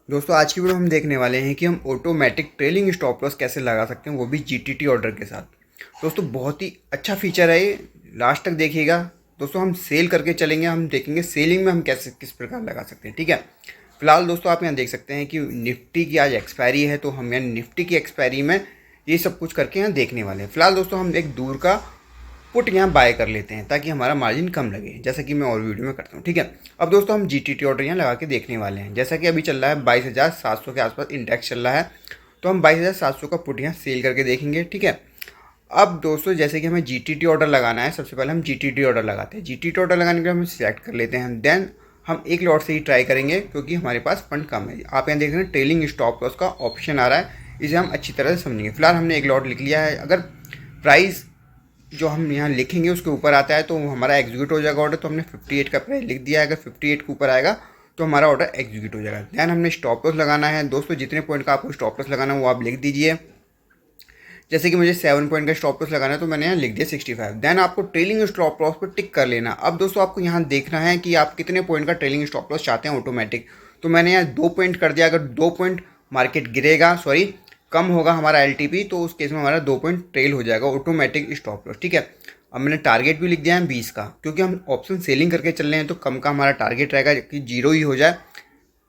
दोस्तों आज की वीडियो हम देखने वाले हैं कि हम ऑटोमेटिक ट्रेलिंग स्टॉप लॉस कैसे लगा सकते हैं, वो भी जीटीटी ऑर्डर के साथ। दोस्तों बहुत ही अच्छा फीचर है ये, लास्ट तक देखिएगा। दोस्तों हम सेल करके चलेंगे, हम देखेंगे सेलिंग में हम कैसे किस प्रकार लगा सकते हैं। ठीक है, फिलहाल दोस्तों आप यहाँ देख सकते हैं कि निफ्टी की आज एक्सपायरी है, तो हम यहाँ निफ्टी की एक्सपायरी में ये सब कुछ करके यहाँ देखने वाले हैं। फिलहाल दोस्तों हम एक दूर का पुट यहाँ बाय कर लेते हैं ताकि हमारा मार्जिन कम लगे, जैसा कि मैं और वीडियो में करता हूँ। ठीक है, अब दोस्तों हम जीटीटी ऑर्डर यहाँ लगा के देखने वाले हैं। जैसा कि अभी चल रहा है 22,700 के आसपास इंडेक्स चल रहा है, तो हम 22,700 का पुट यहाँ सेल करके देखेंगे। ठीक है, अब दोस्तों जैसे कि हमें जीटीटी ऑर्डर लगाना है, सबसे पहले हम जीटीटी ऑर्डर लगाते हैं। जीटीटी ऑर्डर लगाने के लिए हम सिलेक्ट कर लेते हैं, देन हम एक लॉट से ही ट्राई करेंगे क्योंकि हमारे पास फंड कम है। आप यहाँ देख रहे हैं ट्रेलिंग स्टॉप लॉस का ऑप्शन आ रहा है, इसे हम अच्छी तरह से समझेंगे। फिलहाल हमने एक लॉट लिख लिया है। अगर प्राइस जो हम यहाँ लिखेंगे उसके ऊपर आता है तो हमारा एग्जीक्यूट हो जाएगा ऑर्डर। तो हमने 58 का प्राइस लिख दिया है, अगर 58 के ऊपर आएगा तो हमारा ऑर्डर एग्जीक्यूट हो जाएगा। दैन हमने स्टॉप लॉस लगाना है। दोस्तों जितने पॉइंट का आपको स्टॉप लॉस लगाना है वो आप लिख दीजिए। जैसे कि मुझे 7 पॉइंट का स्टॉप लॉस लगाना है तो मैंने यहाँ लिख दिया 65। देन आपको ट्रेलिंग स्टॉप लॉस पर टिक कर लेना। अब दोस्तों आपको यहाँ देखना है कि आप कितने पॉइंट का ट्रेलिंग स्टॉप लॉस चाहते हैं ऑटोमेटिक। तो मैंने यहाँ 2 पॉइंट कर दिया। अगर 2 पॉइंट मार्केट गिरेगा, सॉरी कम होगा हमारा एलटीपी, तो उस केस में हमारा 2 पॉइंट ट्रेल हो जाएगा ऑटोमेटिक स्टॉप लॉस। ठीक है, अब मैंने टारगेट भी लिख दिया है 20 का, क्योंकि हम ऑप्शन सेलिंग करके चल रहे हैं तो कम का हमारा टारगेट रहेगा कि 0 ही हो जाए।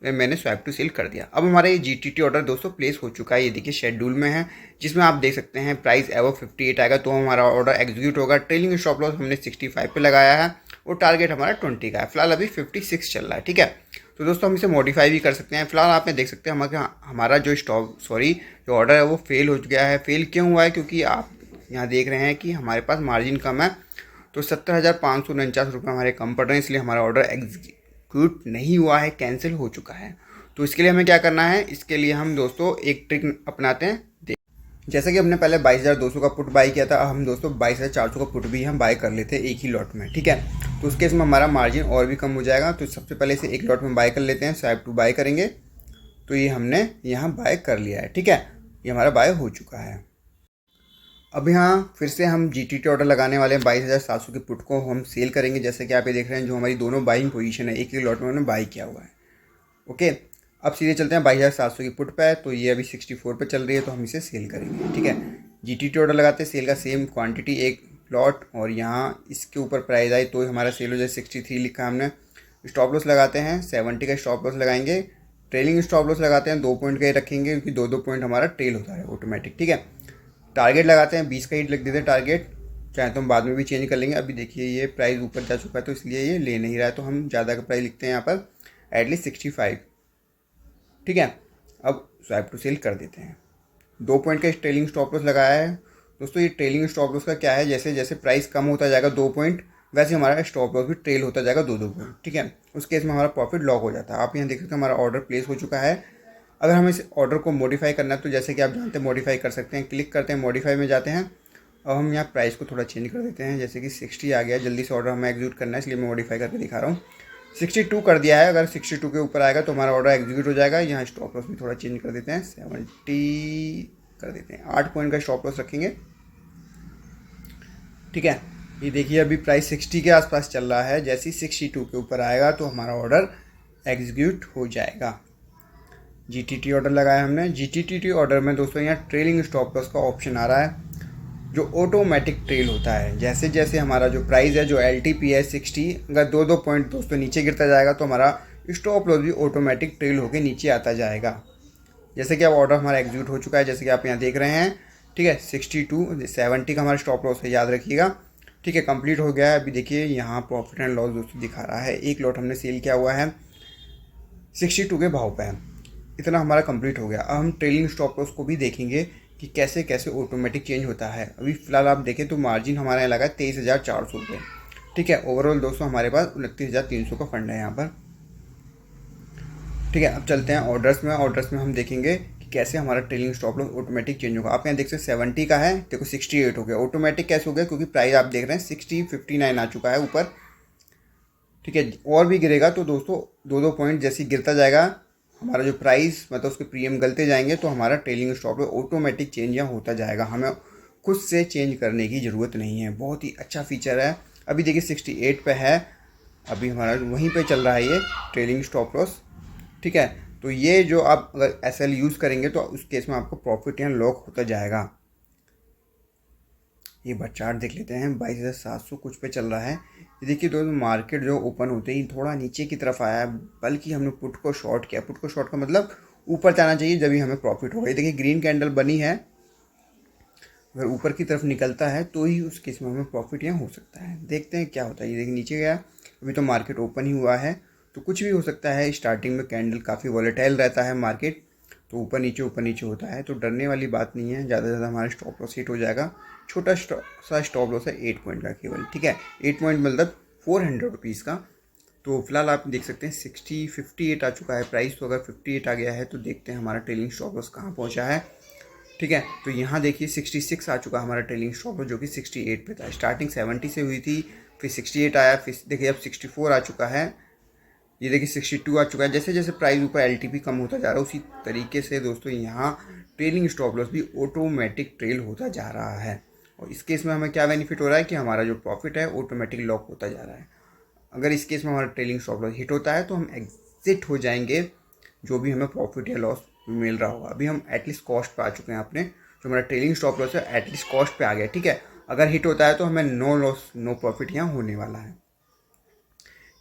मैंने स्वैप टू सेल कर दिया। अब हमारा ये जीटीटी ऑर्डर दोस्तों प्लेस हो चुका है, ये देखिए शेड्यूल में है, जिसमें आप देख सकते हैं प्राइस एवो 58 आएगा तो हमारा ऑर्डर एग्जीक्यूट होगा। ट्रेलिंग स्टॉप लॉस हमने 65 पे लगाया है और टारगेट हमारा 20 का है। फिलहाल अभी 56 चल रहा है। ठीक है, तो दोस्तों हम इसे मॉडिफाई भी कर सकते हैं। फिलहाल आप देख सकते हैं हमारा जो जो ऑर्डर है वो फेल हो गया है। फेल क्यों हुआ है? क्योंकि आप यहाँ देख रहे हैं कि हमारे पास मार्जिन कम है, तो 70,549 रुपये हमारे कम पड़ रहे हैं, इसलिए हमारा ऑर्डर एग्जीक्यूट नहीं हुआ है, कैंसिल हो चुका है। तो इसके लिए हमें क्या करना है, इसके लिए हम दोस्तों एक ट्रिक अपनाते हैं। जैसे कि हमने पहले 22,200 का पुट बाई किया था, अब हम दोस्तों 22,400 का पुट भी हम बाई कर लेते हैं एक ही लॉट में। ठीक है, तो उसके इसमें हमारा मार्जिन और भी कम हो जाएगा। तो सबसे पहले इसे एक लॉट में बाय कर लेते हैं, स्वैप टू बाय करेंगे। तो ये हमने यहाँ बाय कर लिया है। ठीक है, ये हमारा बाय हो चुका है। अब यहाँ फिर से हम जीटीटी ऑर्डर लगाने वाले हैं। 22,700 के पुट को हम सेल करेंगे। जैसे कि आप ये देख रहे हैं, जो हमारी दोनों बाइंग पोजीशन है एक ही लॉट में हमने बाई किया हुआ है। ओके, अब सीधे चलते हैं 22,700 की पुट पे है, तो ये अभी 64 पे चल रही है, तो हम इसे सेल करेंगे। ठीक है, जीटीटी ऑर्डर लगाते हैं, सेल का सेम क्वांटिटी एक लॉट, और यहाँ इसके ऊपर प्राइस आई तो हमारा सेल हो जाए। 63 लिखा है हमने। स्टॉप लॉस लगाते हैं, 70 का स्टॉप लॉस लगाएंगे। ट्रेलिंग स्टॉप लॉस लगाते हैं, 2 पॉइंट का ही रखेंगे क्योंकि 2 पॉइंट हमारा ट्रेल होता है ऑटोमेटिक। ठीक है, टारगेट लगाते हैं 20 का ही लिख देते हैं टारगेट, चाहे तो हम बाद में भी चेंज कर लेंगे। अभी देखिए ये प्राइस ऊपर जा चुका है तो इसलिए ये ले नहीं रहा है, तो हम ज़्यादा का प्राइस लिखते हैं यहाँ पर एटलीस्ट 65। ठीक है, अब स्वैप टू सेल कर देते हैं। 2 पॉइंट का ट्रेलिंग स्टॉप लॉस लगाया है। दोस्तों ये ट्रेलिंग स्टॉप लॉस का क्या है, जैसे जैसे प्राइस कम होता जाएगा 2 पॉइंट, वैसे हमारा स्टॉप लॉस भी ट्रेल होता जाएगा 2-2 पॉइंट। ठीक है, उस केस में हमारा प्रॉफिट लॉक हो जाता है। आप यहाँ देख सकते हैं हमारा ऑर्डर प्लेस हो चुका है। अगर हमें इस ऑर्डर को मॉडिफाई करना है तो जैसे कि आप जानते हैं मॉडिफाई कर सकते हैं। क्लिक करते हैं, मॉडिफाई में जाते हैं। अब हम यहाँ प्राइस को थोड़ा चेंज कर देते हैं, जैसे कि 60 आ गया। जल्दी से ऑर्डर हमें एग्जीक्यूट करना है, इसलिए मैं मॉडिफाई करके दिखा रहा हूँ। 62 कर दिया है। अगर 62 के ऊपर आएगा तो हमारा ऑर्डर एग्जीक्यूट हो जाएगा। यहाँ स्टॉप लॉस भी थोड़ा चेंज कर देते हैं, 70 कर देते हैं। 8 पॉइंट का स्टॉप लॉस रखेंगे। ठीक है, ये देखिए अभी प्राइस 60 के आसपास चल रहा है। जैसे ही 62 के ऊपर आएगा तो हमारा ऑर्डर एग्जीक्यूट हो जाएगा। जीटीटी ऑर्डर लगाया हमने। जीटीटी ऑर्डर में दोस्तों यहाँ ट्रेलिंग स्टॉप लॉस का ऑप्शन आ रहा है, जो ऑटोमेटिक ट्रेल होता है। जैसे जैसे हमारा जो प्राइस है, जो एलटीपी है 60, अगर 2-2 पॉइंट दोस्तों नीचे गिरता जाएगा तो हमारा स्टॉप लॉस भी ऑटोमेटिक ट्रेल होकर नीचे आता जाएगा। जैसे कि अब ऑर्डर हमारा एग्जीक्यूट हो चुका है, जैसे कि आप यहाँ देख रहे हैं। ठीक है, 70 का हमारा स्टॉप लॉस है, याद रखिएगा। ठीक है, कंप्लीट हो गया है। अभी देखिए यहाँ प्रॉफिट एंड लॉस दोस्तों दिखा रहा है। एक लॉट हमने सेल किया हुआ है 62 के भाव पे है। इतना हमारा कंप्लीट हो गया। अब हम ट्रेलिंग स्टॉप लॉस को भी देखेंगे कि कैसे कैसे ऑटोमेटिक चेंज होता है। अभी फिलहाल आप देखें तो मार्जिन हमारा यहाँ लगा है 23,400 रुपये। ठीक है, ओवरऑल दोस्तों हमारे पास 29,300 का फंड है यहाँ पर। ठीक है, अब चलते हैं ऑर्डर्स में। ऑर्डर्स में हम देखेंगे कि कैसे हमारा trailing stop loss automatic change होगा। आप यहाँ देख सकते हैं 70 का है, देखो 68 हो गया। ऑटोमेटिक कैसे हो गया? क्योंकि प्राइस आप देख रहे हैं 59 आ चुका है ऊपर। ठीक है, और भी गिरेगा तो दोस्तों 2-2 पॉइंट जैसे गिरता जाएगा हमारा जो प्राइस, मतलब उसके प्रीमियम गलते जाएंगे तो हमारा trailing stop loss automatic change यहाँ होता जाएगा। हमें खुद से चेंज करने की ज़रूरत नहीं है। बहुत ही अच्छा फीचर है। अभी देखिए 68 पे है, अभी हमारा वहीं पे चल रहा है ये ट्रेलिंग स्टॉप लॉस। ठीक है, तो ये जो आप अगर SL यूज़ करेंगे तो उस केस में आपको प्रॉफिट यहाँ लॉक होता जाएगा। ये बार चार्ट देख लेते हैं, 22,700 कुछ पे चल रहा है। ये देखिए दोस्तों, मार्केट जो ओपन होते ही थोड़ा नीचे की तरफ आया है, बल्कि हमने पुट को शॉर्ट किया। पुट को शॉर्ट का मतलब ऊपर जाना चाहिए, जब ही हमें प्रॉफिट होगा। ये देखिए ग्रीन कैंडल बनी है, अगर ऊपर की तरफ निकलता है तो ही उस केस में हमें प्रॉफिट यहाँ हो सकता है। देखते हैं क्या होता है। ये देखिए नीचे गया, अभी तो मार्केट ओपन ही हुआ है, तो कुछ भी हो सकता है। स्टार्टिंग में कैंडल काफ़ी वॉलेटाइल रहता है मार्केट, तो ऊपर नीचे होता है, तो डरने वाली बात नहीं है। ज़्यादा से ज़्यादा हमारा स्टॉप लॉस हिट हो जाएगा। छोटा सा स्टॉप लॉस है 8 पॉइंट का केवल, ठीक है। 8 पॉइंट मतलब 400 रुपीज़ का। तो फिलहाल आप देख सकते हैं 58 आ चुका है प्राइस। तो अगर 58 आ गया है तो देखते हैं हमारा ट्रेलिंग स्टॉप लॉस कहाँ पहुँचा है, ठीक है। तो यहाँ देखिए 66 आ चुका हमारा ट्रेलिंग स्टॉप लॉस, जो कि 68 पे था। स्टार्टिंग 70 से हुई थी, फिर 68 आया, फिर देखिए अब 64 आ चुका है। ये देखिए 62 आ चुका है। जैसे जैसे प्राइस ऊपर LTP कम होता जा रहा है, उसी तरीके से दोस्तों यहाँ ट्रेलिंग स्टॉप लॉस भी ऑटोमेटिक ट्रेल होता जा रहा है। और इस केस में हमें क्या बेनिफिट हो रहा है कि हमारा जो प्रॉफिट है ऑटोमेटिक लॉक होता जा रहा है। अगर इस केस में हमारा ट्रेलिंग स्टॉप लॉस हिट होता है तो हम एग्जिट हो जाएंगे, जो भी हमें प्रॉफिट या लॉस मिल रहा होगा। अभी हम एटलीस्ट कॉस्ट पे आ चुके हैं अपने, जो हमारा ट्रेलिंग स्टॉप लॉस है एटलीस्ट कॉस्ट पे आ गया, ठीक है। अगर हिट होता है तो हमें नो लॉस नो प्रॉफिट यहाँ होने वाला है।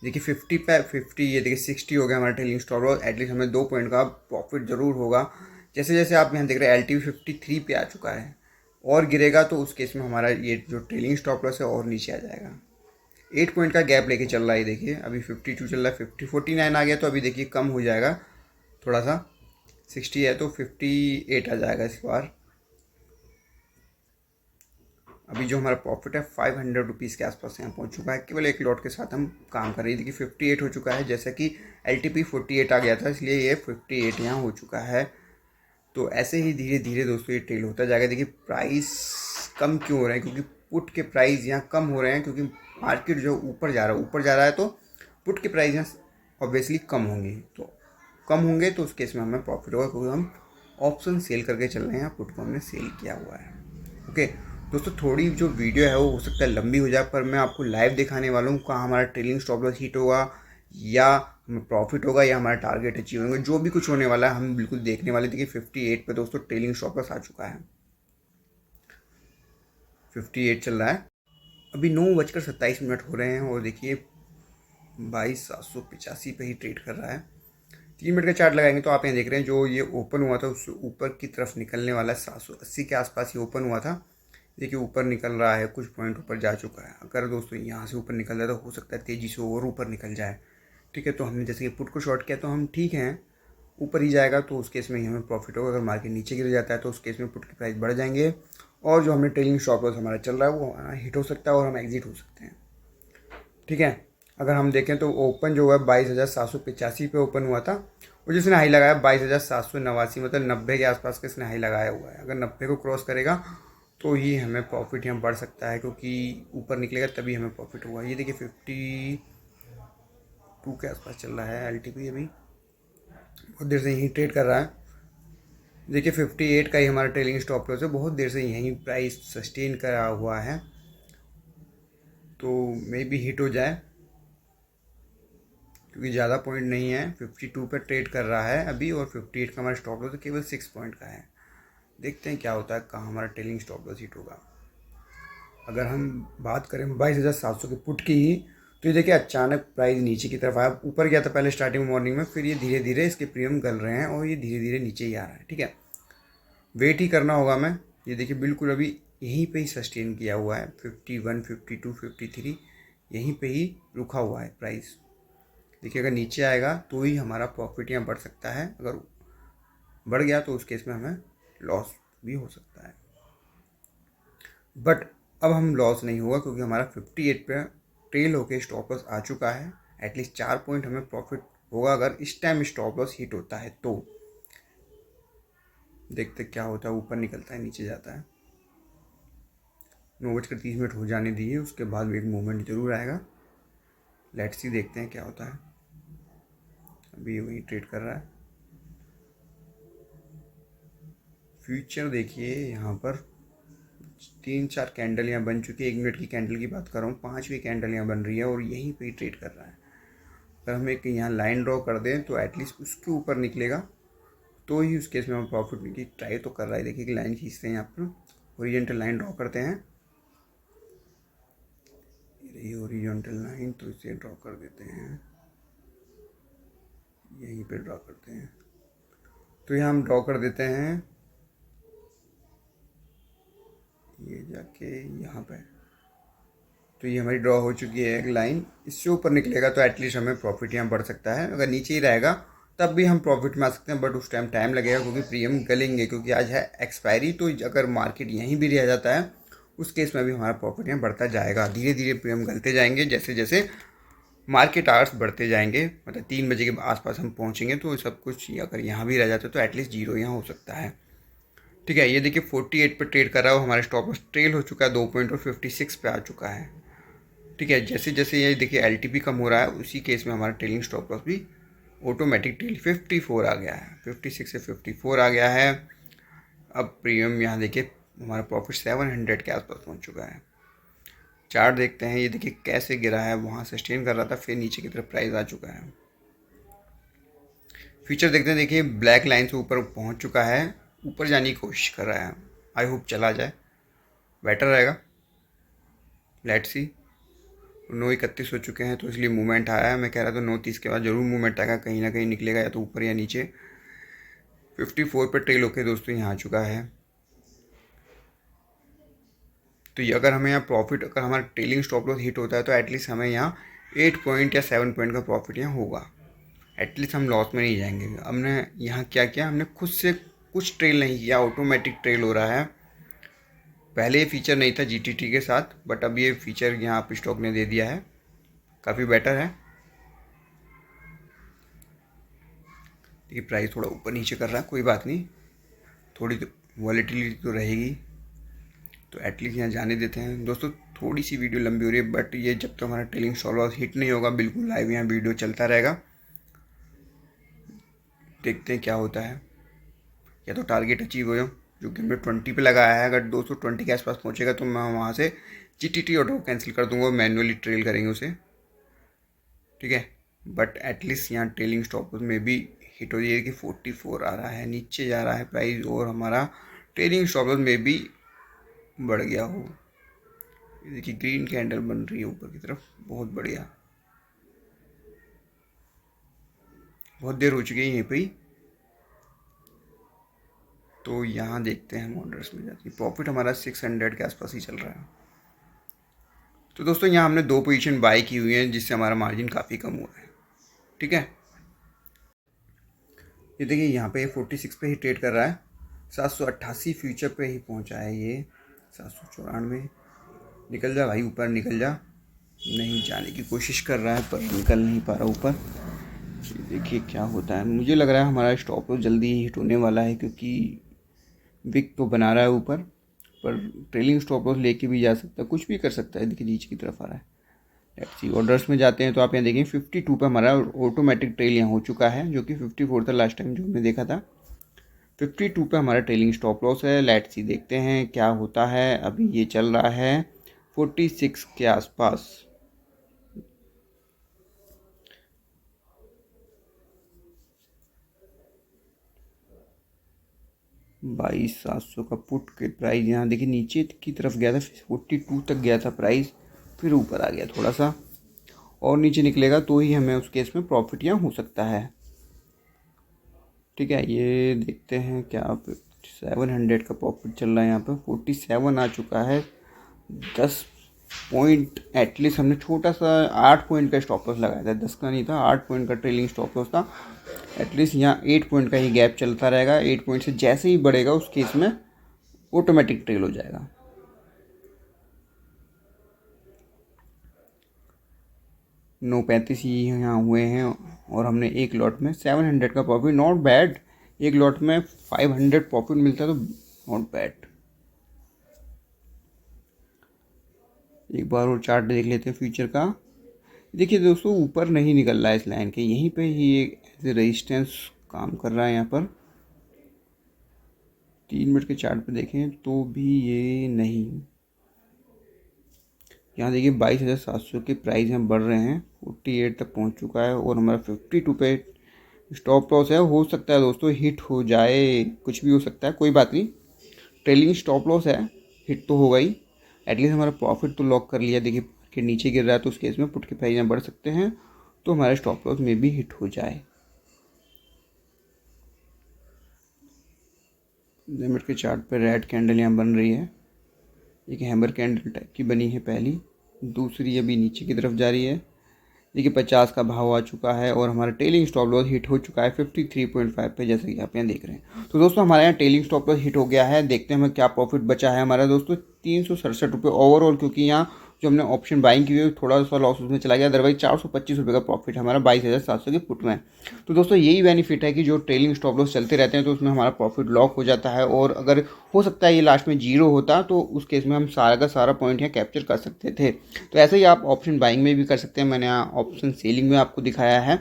देखिए 50 पे 50, ये देखिए 60 हो गया हमारा ट्रेलिंग स्टॉप लॉस। एटलीस्ट हमें 2 पॉइंट का प्रॉफिट ज़रूर होगा। जैसे जैसे आप यहाँ देख रहे हैं LTP 53 पे आ चुका है, और गिरेगा तो उस केस में हमारा ये जो ट्रेलिंग स्टॉप लॉस है और नीचे आ जाएगा। 8 पॉइंट का गैप लेके चल रहा है। देखिए अभी 52 चल रहा है, 49 आ गया तो अभी देखिए कम हो जाएगा थोड़ा सा। 60 है तो 58 आ जाएगा इस बार। अभी जो हमारा प्रॉफिट है 500 रुपीज़ के आसपास यहाँ पहुँच चुका है। केवल एक लॉट के साथ हम काम कर रहे हैं। देखिए 58 हो चुका है, जैसा कि LTP 48 आ गया था, इसलिए ये 58 यहाँ हो चुका है। तो ऐसे ही धीरे धीरे दोस्तों ये ट्रेल होता जाएगा। देखिए प्राइस कम क्यों हो रहे हैं, क्योंकि पुट के प्राइस यहाँ कम हो रहे हैं, क्योंकि मार्केट जो ऊपर जा रहा है तो पुट के प्राइस यहाँ ऑब्वियसली कम होंगे। तो कम होंगे तो उस केस में हमें प्रॉफिट होगा, क्योंकि हम ऑप्शन सेल करके चल रहे हैं, पुट को हमने सेल किया हुआ है। ओके दोस्तों, थोड़ी जो वीडियो है वो हो सकता है लंबी हो जाए, पर मैं आपको लाइव दिखाने वाला हूँ कहाँ हमारा ट्रेलिंग स्टॉप लॉस हिट होगा, या हमें प्रॉफिट होगा, या हमारा टारगेट अचीव होगा। जो भी कुछ होने वाला है हम बिल्कुल देखने वाले। देखिए 58 पे दोस्तों ट्रेलिंग स्टॉप लॉस आ चुका है, 58 चल रहा है। अभी 9:27 हो रहे हैं, और देखिए 22,785 पे ही ट्रेड कर रहा है। 3 मिनट का चार्ट लगाएंगे तो आप यहाँ देख रहे हैं, जो ये ओपन हुआ था उससे ऊपर की तरफ निकलने वाला है। 780 के आसपास ये ओपन हुआ था। देखिए ऊपर निकल रहा है, कुछ पॉइंट ऊपर जा चुका है। अगर दोस्तों यहाँ से ऊपर निकल जाए तो हो सकता है तेज़ी से और ऊपर निकल जाए, ठीक है। तो हमने जैसे कि पुट को शॉर्ट किया तो हम ठीक हैं, ऊपर ही जाएगा तो उस केस में ही हमें प्रॉफिट होगा। अगर मार्केट नीचे गिर जाता है तो उस केस में पुट की प्राइस बढ़ जाएंगे, और जो हमने ट्रेलिंग स्टॉप लॉस हमारा चल रहा है वो हिट हो सकता है और हम एग्जिट हो सकते हैं, ठीक है। अगर हम देखें तो ओपन जो है 22,785 पे ओपन हुआ था, और जिसने हाई लगाया 22,789, मतलब 90 के आसपास का इसने हाई लगाया हुआ है। अगर 90 को क्रॉस करेगा तो ही हमें प्रॉफिट यहाँ बढ़ सकता है, क्योंकि ऊपर निकलेगा तभी हमें प्रॉफिट होगा। ये देखिए 52 के आसपास चल रहा है LTP, अभी बहुत देर से यहीं ट्रेड कर रहा है। देखिए 58 का ही हमारा ट्रेलिंग स्टॉप लॉस है, बहुत देर से यहीं प्राइस सस्टेन करा हुआ है, तो मे बी हिट हो जाए, क्योंकि ज़्यादा पॉइंट नहीं है। 52 पे ट्रेड कर रहा है अभी, और 58 का हमारा स्टॉप लॉस तो केवल 6 पॉइंट का है। देखते हैं क्या होता है, कहाँ हमारा ट्रेलिंग स्टॉप लॉस हिट होगा। अगर हम बात करें 22,700 के पुट की ही, तो ये देखिए अचानक प्राइस नीचे की तरफ आया। ऊपर गया था पहले स्टार्टिंग मॉर्निंग में, फिर ये धीरे धीरे इसके प्रीमियम गल रहे हैं, और ये धीरे धीरे नीचे ही आ रहा है, ठीक है। वेट ही करना होगा हमें। ये देखिए बिल्कुल अभी यहीं पे ही सस्टेन किया हुआ है, 51, 52, 53 यहीं पे ही रुका हुआ है प्राइस। देखिए अगर नीचे आएगा तो ही हमारा प्रॉफिट यहाँ बढ़ सकता है, अगर बढ़ गया तो उस केस में हमें लॉस भी हो सकता है। बट अब हम लॉस नहीं होगा, क्योंकि हमारा 58 पे ट्रेल होके स्टॉप लॉस आ चुका है। एटलीस्ट 4 पॉइंट हमें प्रॉफिट होगा अगर इस टाइम स्टॉप लॉस हिट होता है तो। देखते क्या होता है, ऊपर निकलता है नीचे जाता है। 9:30 हो जाने दीजिए, उसके बाद एक मूवमेंट जरूर आएगा। लेट्स सी, देखते हैं क्या होता है। अभी वही ट्रेड कर रहा है। फ्यूचर देखिए यहाँ पर 3-4 कैंडल यहाँ बन चुकी है। 1 मिनट की कैंडल की बात कर रहा हूँ, 5वीं कैंडल यहाँ बन रही है, और यहीं पे ही ट्रेड कर रहा है। अगर हम एक यहाँ लाइन ड्रॉ कर दें तो एटलीस्ट उसके ऊपर निकलेगा, तो ही उस केस में हम प्रॉफिट की ट्राई तो कर रहा है। देखिए कि लाइन खींचते हैं, यहाँ पर हॉरिजॉन्टल लाइन ड्रॉ करते हैं, ये हॉरिजॉन्टल लाइन, तो इसे ड्रॉ कर देते हैं, यहीं पे ड्रॉ करते हैं। तो यहाँ हम ड्रॉ कर देते हैं, ये जाके यहाँ पे, तो ये हमारी ड्रॉ हो चुकी है एक लाइन। इससे ऊपर निकलेगा तो एटलीस्ट हमें प्रॉफिट यहाँ बढ़ सकता है। अगर नीचे ही रहेगा तब भी हम प्रॉफिट में आ सकते हैं, बट उस टाइम लगेगा क्योंकि प्रीमियम गलेंगे, क्योंकि आज है एक्सपायरी। तो अगर मार्केट यहीं भी रह जाता है उस केस में भी हमारा प्रॉफिट यहाँ बढ़ता जाएगा। धीरे धीरे प्रीमियम गलते जाएंगे जैसे जैसे मार्केट आवर्स बढ़ते जाएंगे, मतलब 3 बजे के आसपास हम पहुँचेंगे तो सब कुछ अगर यहाँ भी रह जाता है तो एटलीस्ट जीरो यहाँ हो सकता है। ठीक है, ये देखिए 48 पे ट्रेड कर रहा है, हमारा स्टॉप लॉस ट्रेल हो चुका है 2 पॉइंट और 56 पे आ चुका है। ठीक है, जैसे जैसे ये देखिए एलटीपी कम हो रहा है, उसी केस में हमारा ट्रेलिंग स्टॉप लॉस भी ऑटोमेटिक ट्रेल 54 आ गया है, 56 से 54 आ गया है। अब प्रीमियम यहाँ देखिए हमारा प्रॉफिट 700 के आसपास पहुँच चुका है। चार्ट देखते हैं, ये देखिए कैसे गिरा है, वहाँ सस्टेन कर रहा था, फिर नीचे की तरफ प्राइस आ चुका है। फ्यूचर देखते हैं, देखिए ब्लैक लाइन से ऊपर पहुँच चुका है, ऊपर जाने की कोशिश कर रहा है। आई होप चला जाए, बेटर रहेगा। Let's see. 9:31 हो चुके हैं तो इसलिए मूवमेंट आया है। मैं कह रहा था 9:30 के बाद जरूर मूवमेंट आएगा, कहीं ना कहीं निकलेगा, या तो ऊपर या नीचे। 54 पर ट्रेल होके दोस्तों यहाँ आ चुका है। तो ये अगर हमें यहाँ प्रॉफिट, अगर हमारा ट्रेलिंग स्टॉप लॉस हिट होता है तो एटलीस्ट हमें यहाँ 8 पॉइंट या 7 पॉइंट का प्रॉफिट यहाँ होगा। एटलीस्ट हम लॉस में नहीं जाएंगे। हमने यहाँ क्या किया, हमने खुद से कुछ ट्रेल नहीं किया, ऑटोमेटिक ट्रेल हो रहा है। पहले ये फीचर नहीं था जीटीटी के साथ, बट अब ये फीचर यहाँ आप स्टॉक ने दे दिया है, काफ़ी बेटर है। देखिए प्राइस थोड़ा ऊपर नीचे कर रहा है, कोई बात नहीं, थोड़ी तो वॉलेटिलिटी तो रहेगी, तो एटलीस्ट यहाँ जाने देते हैं। दोस्तों थोड़ी सी वीडियो लंबी हो रही है, बट ये जब तक हमारा ट्रेलिंग स्टॉप लॉस हिट नहीं होगा बिल्कुल लाइव यहाँ वीडियो चलता रहेगा। देखते हैं क्या होता है, या तो टारगेट अचीव हो जाओ जो कि हमने 20 पे लगाया है। अगर 220 के आसपास पहुँचेगा तो मैं वहाँ से जीटीटी ऑर्डर कैंसिल कर दूंगा, मैनुअली ट्रेल करेंगे उसे। ठीक है, बट एटलीस्ट यहाँ ट्रेलिंग स्टॉप लॉस में भी हिट हो रही है कि 44 आ रहा है, नीचे जा रहा है प्राइस, और हमारा ट्रेलिंग स्टॉप लॉस में भी बढ़ गया हो। देखिए ग्रीन कैंडल बन रही है ऊपर की तरफ, बहुत बढ़िया, बहुत देर हो चुकी है यहीं पे ही। तो यहाँ देखते हैं हम ऑर्डर्स में जाती, प्रॉफिट हमारा 600 के आसपास ही चल रहा है। तो दोस्तों यहाँ हमने 2 पोजीशन बाय की हुई है, जिससे हमारा मार्जिन काफ़ी कम हुआ है। ठीक है, ये देखिए यहाँ पे 46 पे ही ट्रेड कर रहा है, 788 फ्यूचर पे ही पहुँचा है ये, 794। निकल जा भाई ऊपर, निकल जा। नहीं जाने की कोशिश कर रहा है पर निकल नहीं पा रहा ऊपर। देखिए क्या होता है, मुझे लग रहा है हमारा स्टॉप लॉस जल्दी ही हिट होने वाला है, क्योंकि विक तो बना रहा है ऊपर, पर ट्रेलिंग स्टॉप लॉस लेके भी जा सकता है, कुछ भी कर सकता है। देखिए नीचे की तरफ आ रहा है। लेट्स सी, ऑर्डर्स में जाते हैं तो आप यहाँ देखें 52 पे हमारा ऑटोमेटिक ट्रेल यहाँ हो चुका है, जो कि 54 था लास्ट टाइम जो हमने देखा था। 52 पे हमारा ट्रेलिंग स्टॉप लॉस है। लेट्स सी, देखते हैं क्या होता है। अभी ये चल रहा है 46 के आसपास। बाईस 700 का पुट के प्राइस यहाँ देखिए नीचे की तरफ गया था, 42 तक गया था प्राइस, फिर ऊपर आ गया, थोड़ा सा और नीचे निकलेगा तो ही हमें उस केस में प्रॉफिट यहाँ हो सकता है। ठीक है, ये देखते हैं क्या 700 का प्रॉफिट चल रहा है यहाँ पे, 47 आ चुका है। 10 पॉइंट एटलीस्ट हमने छोटा सा 8 पॉइंट का स्टॉप लॉस लगाया था, 10 का नहीं था, 8 पॉइंट का ट्रेलिंग स्टॉप लॉस था। एटलीस्ट यहाँ 8 पॉइंट का ही गैप चलता रहेगा, 8 पॉइंट से जैसे ही बढ़ेगा उस केस में ऑटोमेटिक ट्रेल हो जाएगा। 9:35 ही यहाँ हुए हैं और हमने एक लॉट में 700 का प्रॉफिट, नॉट बैड। एक लॉट में 500 प्रॉफिट मिलता है तो नॉट बैड। एक बार और चार्ट देख लेते हैं फ्यूचर का। देखिए दोस्तों ऊपर नहीं निकल रहा है इस लाइन के, यहीं पे ही एक एज ए रेजिस्टेंस काम कर रहा है यहाँ पर। 3 मिनट के चार्ट पे देखें तो भी ये नहीं, यहाँ देखिए 22,700 के प्राइस यहाँ बढ़ रहे हैं, 48 तक पहुँच चुका है और हमारा 52 पे स्टॉप लॉस है। हो सकता है दोस्तों हिट हो जाए, कुछ भी हो सकता है, कोई बात नहीं। ट्रेलिंग स्टॉप लॉस है, हिट तो होगा ही। एटलीस्ट हमारा प्रॉफिट तो लॉक कर लिया। देखिए मार्केट नीचे गिर रहा है तो उस केस में पुट के प्राइस यहाँ बढ़ सकते हैं, तो हमारे स्टॉप लॉस में भी हिट हो जाए। लिमिट के चार्ट पे रेड कैंडल यहाँ बन रही है, एक हैमर कैंडल टाइप की बनी है पहली, दूसरी अभी नीचे की तरफ जा रही है। देखिए 50 का भाव आ चुका है और हमारा टेलिंग स्टॉप लॉस हिट हो चुका है 53.5 पे, जैसे कि आप यहाँ देख रहे हैं। तो दोस्तों हमारे यहाँ टेलिंग स्टॉप लॉस हिट हो गया है। देखते हैं हमें क्या प्रॉफिट बचा है हमारा दोस्तों, 367 रुपये ओवरऑल, क्योंकि यहाँ जो हमने ऑप्शन बाइंग की हुई थोड़ा सा लॉस उसमें चला गया, अदरवाइज 425 रुपये का प्रॉफिट हमारा 22,700 के पुट में। तो दोस्तों यही बेनिफिट है कि जो ट्रेलिंग स्टॉप लॉस चलते रहते हैं तो उसमें हमारा प्रॉफिट लॉक हो जाता है, और अगर हो सकता है ये लास्ट में जीरो होता तो उस केस में हम सारा का सारा पॉइंट यहाँ कैप्चर कर सकते थे। तो ऐसे ही आप ऑप्शन बाइंग में भी कर सकते हैं, मैंने यहाँ ऑप्शन सेलिंग में आपको दिखाया है।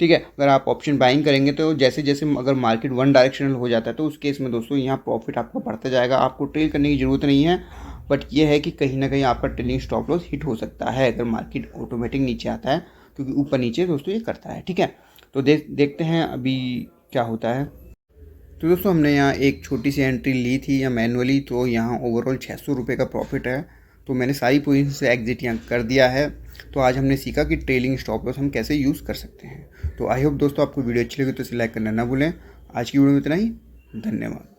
ठीक है, अगर आप ऑप्शन बाइंग करेंगे तो जैसे जैसे अगर मार्केट वन डायरेक्शनल हो जाता है तो उस केस में दोस्तों यहाँ प्रॉफिट आपको बढ़ता जाएगा, आपको ट्रेल करने की ज़रूरत नहीं है। बट ये है कि कहीं ना कहीं आपका ट्रेलिंग स्टॉप लॉस हिट हो सकता है अगर मार्केट ऑटोमेटिक नीचे आता है, क्योंकि ऊपर नीचे दोस्तों ये करता है। ठीक है, तो देखते हैं अभी क्या होता है। तो दोस्तों हमने यहाँ एक छोटी सी एंट्री ली थी या मैनुअली, तो यहाँ ओवरऑल 600 रुपये का प्रॉफिट है। तो मैंने सारी पोजीशन से एग्जिट यहाँ कर दिया है। तो आज हमने सीखा कि ट्रेलिंग स्टॉप लॉस हम कैसे यूज़ कर सकते हैं। तो आई होप दोस्तों आपको वीडियो अच्छी लगी तो इसे लाइक करना ना भूलें। आज की वीडियो में इतना ही, धन्यवाद।